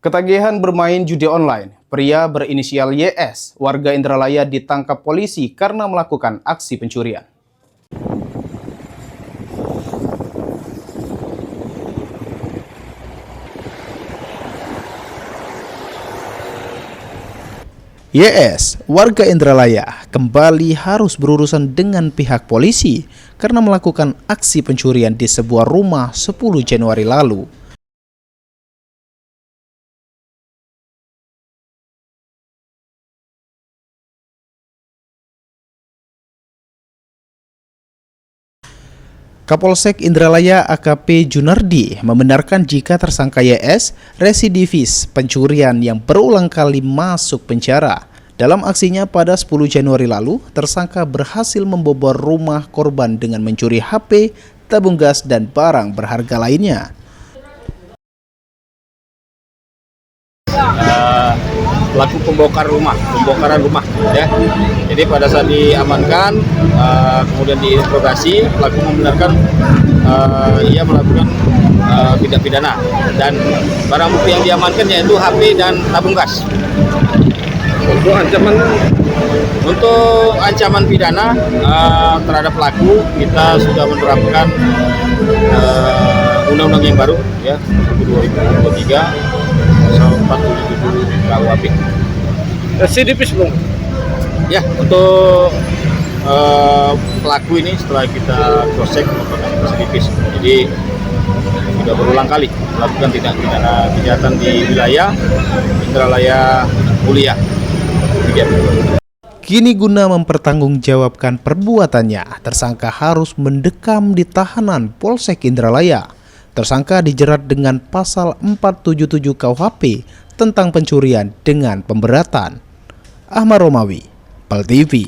Ketagihan bermain judi online, pria berinisial YS, warga Indralaya ditangkap polisi karena melakukan aksi pencurian. YS, warga Indralaya, kembali harus berurusan dengan pihak polisi karena melakukan aksi pencurian di sebuah rumah 10 Januari lalu. Kapolsek Indralaya AKP Junardi membenarkan jika tersangka YS residivis pencurian yang berulang kali masuk penjara. Dalam aksinya pada 10 Januari lalu, tersangka berhasil membobol rumah korban dengan mencuri HP, tabung gas, dan barang berharga lainnya. Pelaku pembongkaran rumah ya. Jadi pada saat diamankan, kemudian diinterogasi, pelaku membenarkan ia melakukan tindak pidana, dan barang bukti yang diamankan yaitu HP dan tabung gas. Untuk ancaman pidana terhadap pelaku, kita sudah menerapkan undang-undang yang baru ya, 2023 477 KUHP. Residivis belum? Ya, untuk pelaku ini setelah kita cross-check merupakan residivis. Jadi sudah berulang kali melakukan tindak pidana kejahatan di wilayah Indralaya Mulia. Kini guna mempertanggungjawabkan perbuatannya, tersangka harus mendekam di tahanan Polsek Indralaya. Tersangka dijerat dengan pasal 477 KUHP tentang pencurian dengan pemberatan. Ahmad Romawi, PAL TV.